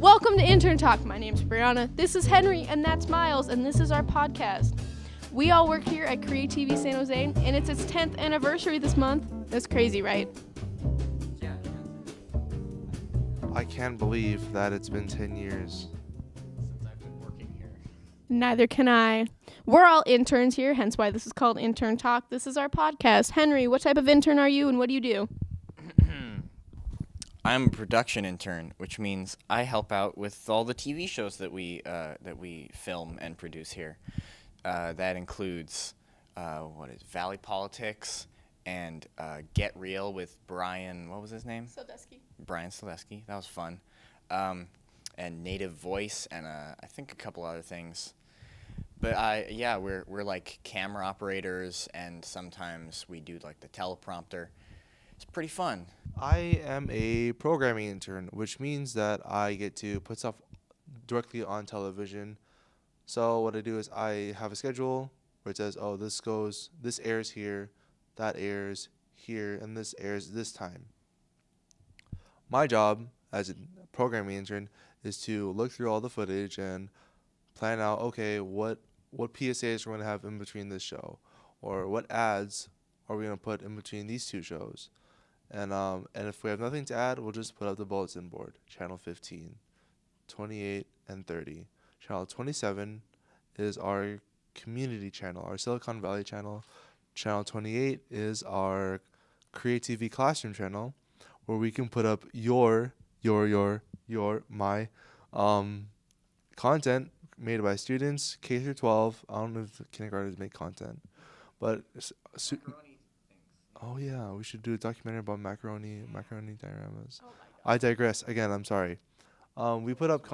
Welcome to Intern Talk. My name's Brianna. This is Henry, and that's Miles, and this is our podcast. We all work here at CreaTV San Jose, and it's its 10th anniversary this month. That's crazy, right? Yeah. I can't believe that it's been 10 years. Since I've been working here. Neither can I. We're all interns here, hence why this is called Intern Talk. This is our podcast. Henry, what type of intern are you, and what do you do? I'm a production intern, which means I help out with all the TV shows that we film and produce here. That includes Valley Politics and Get Real with Brian. What was his name? Sodeski. Brian Sodeski. That was fun. And Native Voice and I think a couple other things. But we're like camera operators, and sometimes we do like the teleprompter. It's pretty fun. I am a programming intern, which means that I get to put stuff directly on television. So what I do is I have a schedule where it says, oh, this airs here, that airs here, and this airs this time. My job as a programming intern is to look through all the footage and plan out, okay, what PSAs we're going to have in between this show, or what ads are we going to put in between these two shows. And if we have nothing to add, we'll just put up the bulletin board. Channel 15, 28, and 30. Channel 27 is our community channel, our Silicon Valley channel. Channel 28 is our CreaTV classroom channel, where we can put up my content made by students K through 12. I don't know if kindergartners make content, but oh yeah, we should do a documentary about macaroni dioramas. Oh I digress. Again, I'm sorry. We put up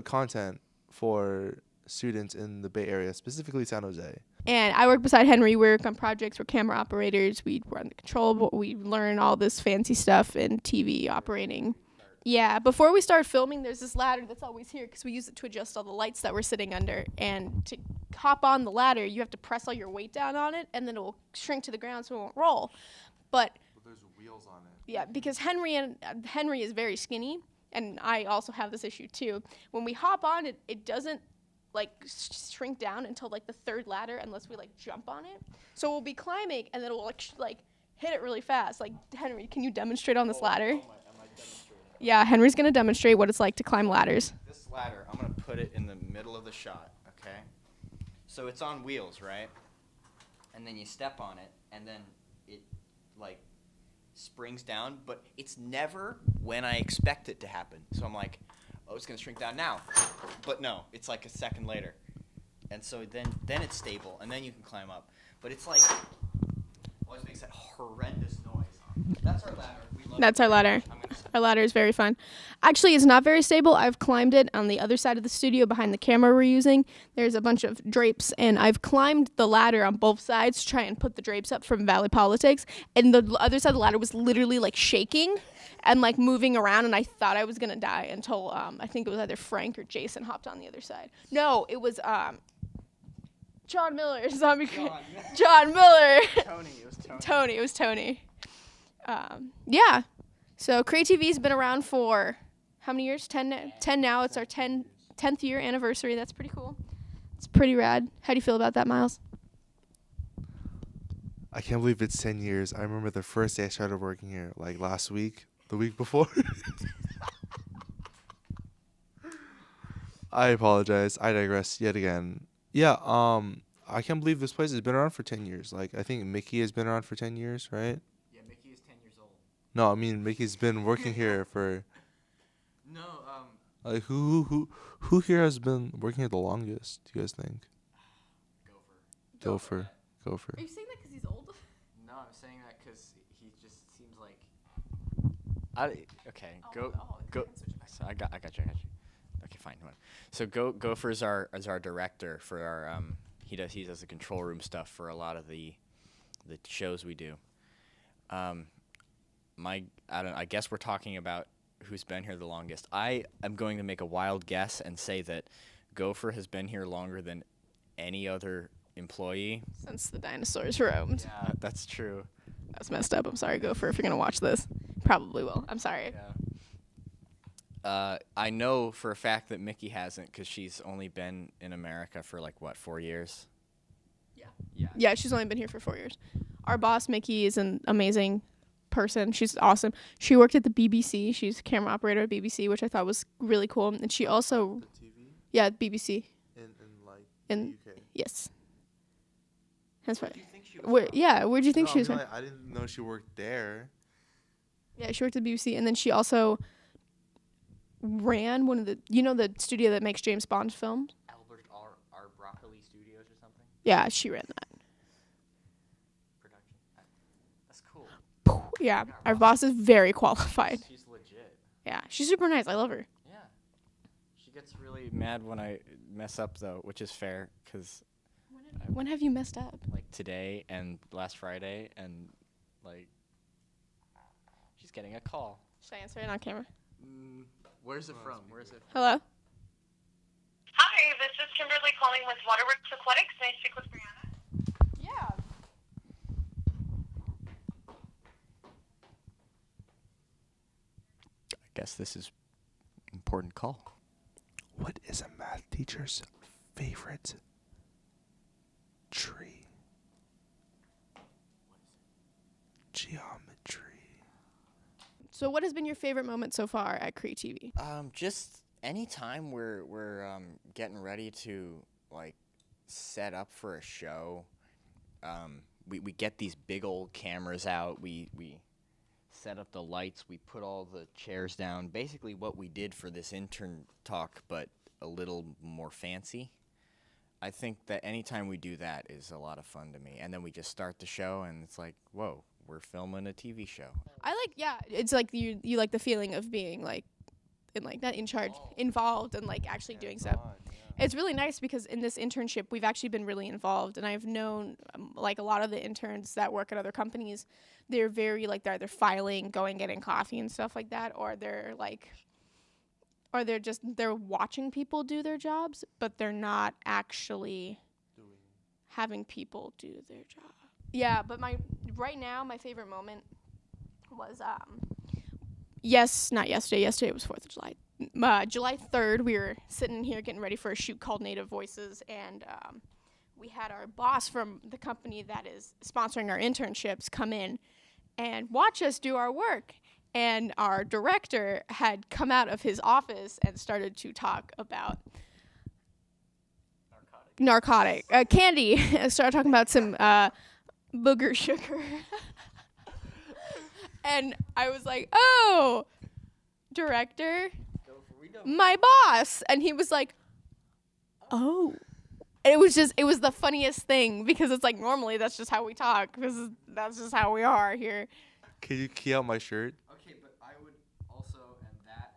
content for students in the Bay Area, specifically San Jose. And I work beside Henry. We work on projects. We're camera operators. We run the control. We learn all this fancy stuff in TV operating. Yeah, before we start filming, there's this ladder that's always here because we use it to adjust all the lights that we're sitting under. And to hop on the ladder, you have to press all your weight down on it, and then it will shrink to the ground so it won't roll. But there's wheels on it. Yeah, because Henry is very skinny, and I also have this issue too. When we hop on it, it doesn't shrink down until like the third ladder unless we jump on it. So we'll be climbing, and then it will hit it really fast. Like, Henry, can you demonstrate on this ladder? Am I demonstrating? Yeah, Henry's going to demonstrate what it's like to climb ladders. This ladder, I'm going to put it in the middle of the shot, okay? So it's on wheels, right? And then you step on it, and then it, springs down, but it's never when I expect it to happen. So I'm like, oh, it's going to shrink down now. But no, it's like a second later. And so then it's stable, and then you can climb up. But it's always makes that horrendous noise. That's our ladder. That's our ladder. Our ladder is very fun. Actually, it's not very stable. I've climbed it on the other side of the studio behind the camera we're using. There's a bunch of drapes, and I've climbed the ladder on both sides to try and put the drapes up from Valley Politics. And the other side of the ladder was literally shaking and moving around, and I thought I was going to die until I think it was either Frank or Jason hopped on the other side. No, it was John Miller. John Miller. Tony. It was Tony. Tony. It was Tony. Yeah. So CreaTV's been around for how many years? 10 now. It's our 10th year anniversary. That's pretty cool. It's pretty rad. How do you feel about that, Miles? I can't believe it's 10 years. I remember the first day I started working here, last week, the week before. I apologize. I digress yet again. Yeah, I can't believe this place has been around for 10 years. I think Mickey has been around for 10 years, right? Yeah, Mickey is 10 years old. No, I mean Mickey's been working here for. No, who here has been working here the longest? Do you guys think? Gopher. Are you saying that because he's old? No, I'm saying that because he just seems like. Go. So I got you. Okay, fine. So Gopher is our director for our he does the control room stuff for a lot of the shows we do. I guess we're talking about who's been here the longest. I am going to make a wild guess and say that Gopher has been here longer than any other employee. Since the dinosaurs roamed. Yeah, that's true. That's messed up. I'm sorry, Gopher, if you're going to watch this. Probably will. I'm sorry. Yeah. I know for a fact that Mickey hasn't, because she's only been in America for like, what, 4 years? Yeah, she's only been here for 4 years. Our boss, Mickey, is an amazing person. She's awesome. She worked at the BBC. She's a camera operator at BBC, which I thought was really cool. And she also... The TV? Yeah, BBC. In like, In the UK? Yes. That's right. Where do you think she was from? Where'd you think she was from? I didn't know she worked there. Yeah, she worked at the BBC. And then she also ran one of the... You know the studio that makes James Bond films? Albert R. Broccoli Studios or something? Yeah, she ran that. Production. That's cool. Yeah, our boss is very qualified. She's legit. Yeah, she's super nice. I love her. Yeah. She gets really mad when I mess up, though, which is fair, because When have you messed up? like today and last Friday, and like she's getting a call. Should I answer it on camera? Where's it from? Where's it from? Hello? Hi, this is Kimberly calling with Waterworks Aquatics. May I speak with Brianna? Yeah. I guess this is an important call. What is a math teacher's favorite tree? Geometry. So what has been your favorite moment so far at CreaTV? Just any time we're getting ready to like set up for a show, we get these big old cameras out. We set up the lights. We put all the chairs down. Basically, what we did for this intern talk, but a little more fancy. I think that anytime we do that is a lot of fun to me. And then we just start the show, and it's like, whoa, we're filming a TV show. It's like you like the feeling of being like, not in charge, involved and like actually doing stuff. It's really nice because in this internship, we've actually been really involved. And I've known like a lot of the interns that work at other companies, they're very like, they're either filing, going, getting coffee and stuff like that, or they're like, they're watching people do their jobs, but they're not actually having people do their job. Yeah, but right now, my favorite moment was, not yesterday. Yesterday was 4th of July. July 3rd, we were sitting here getting ready for a shoot called Native Voices, and we had our boss from the company that is sponsoring our internships come in and watch us do our work. And our director had come out of his office and started to talk about candy. Started talking about some booger sugar. And I was like, oh, director, my boss. And he was like, oh. And it was the funniest thing because it's like normally that's just how we talk. That's just how we are here. Can you key out my shirt? Okay, but I would also, and that.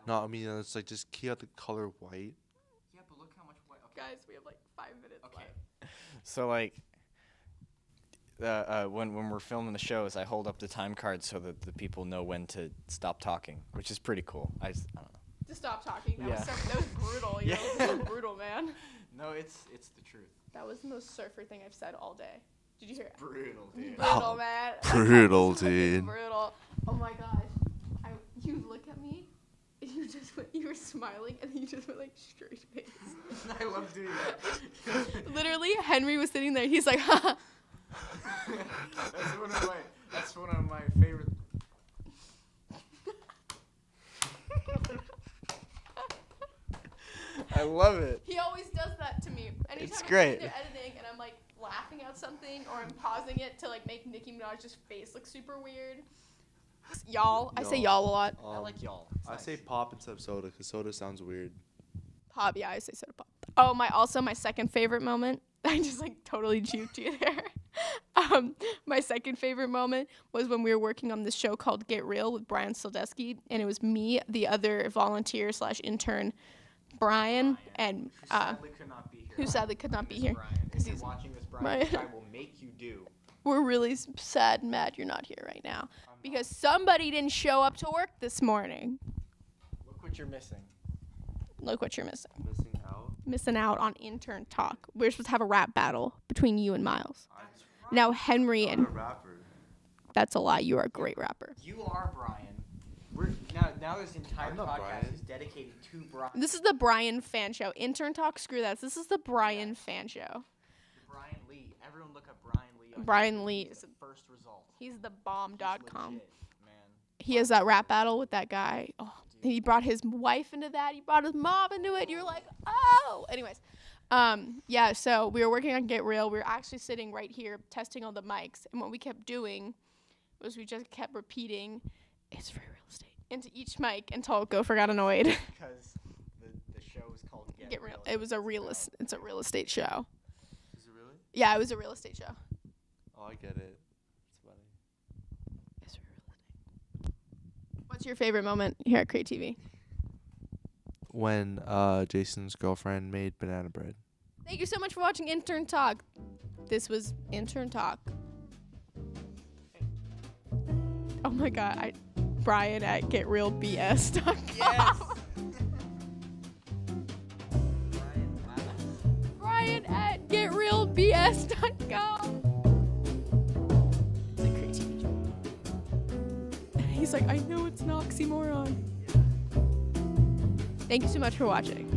No, I mean, it's like just key out the color white. Yeah, but look how much white. Okay. Guys, we have like 5 minutes left. So like, when we're filming the shows, I hold up the time card so that the people know when to stop talking, which is pretty cool. I don't know. To stop talking. That Yeah. was brutal. Yeah. That was brutal, man. No, it's the truth. That was the most surfer thing I've said all day. Did you hear it? Brutal, dude. Brutal, man. Brutal, Fucking dude. Brutal. Oh my gosh. You look at me, and you were smiling, and then you just went like straight face. I love doing that. Literally, Henry was sitting there. He's like, ha. That's one of my favorite. I love it. He always does that to me. Anytime It's I'm great. sitting there editing and I'm like laughing at something or I'm pausing it to like make Nicki Minaj's face look super weird. Y'all. I say y'all a lot. I like y'all. I say pop instead of soda because soda sounds weird. Pop, yeah, I say soda pop. Oh, my second favorite moment. I just like totally juked you there. My second favorite moment was when we were working on this show called Get Real with Brian Soldesky, and it was me, the other volunteer / intern, Brian, and who sadly could not be here. If you're watching this, Brian, I will make you do. We're really sad and mad you're not here right now because somebody didn't show up to work this morning. Look what you're missing. Look what you're missing. Missing out. Missing out on intern talk. We're supposed to have a rap battle between you and Miles. Now Henry I'm and a rapper. that's a lie. You are a great rapper. You are Brian. Now this entire I'm not podcast Brian. is dedicated to Brian. This is the Brian Fan Show. Intern talk, screw that. This is the Brian Fan Show. Brian Lee. Everyone look up Brian Lee. On Brian YouTube. Lee He's is the first result. He's the He's bomb.com. legit, man. He has that rap battle with that guy. Oh, he brought his wife into that. He brought his mom into it. You're like, oh. Anyways, yeah. So we were working on Get Real. We were actually sitting right here testing all the mics, and what we kept doing was we just kept repeating, "It's free real estate," into each mic until Gopher got annoyed. Because the show is called Get Real. It was a It's a real estate show. Is it really? Yeah, it was a real estate show. Oh, I get it. It's funny. It's free real estate. What's your favorite moment here at CreaTV? When Jason's girlfriend made banana bread. Thank you so much for watching Intern Talk. This was Intern Talk. Oh my God, Brian at GetRealBS.com. Yes. Brian at GetRealBS.com. It's a CreaTV joke. He's like, I know it's an oxymoron. Thank you so much for watching.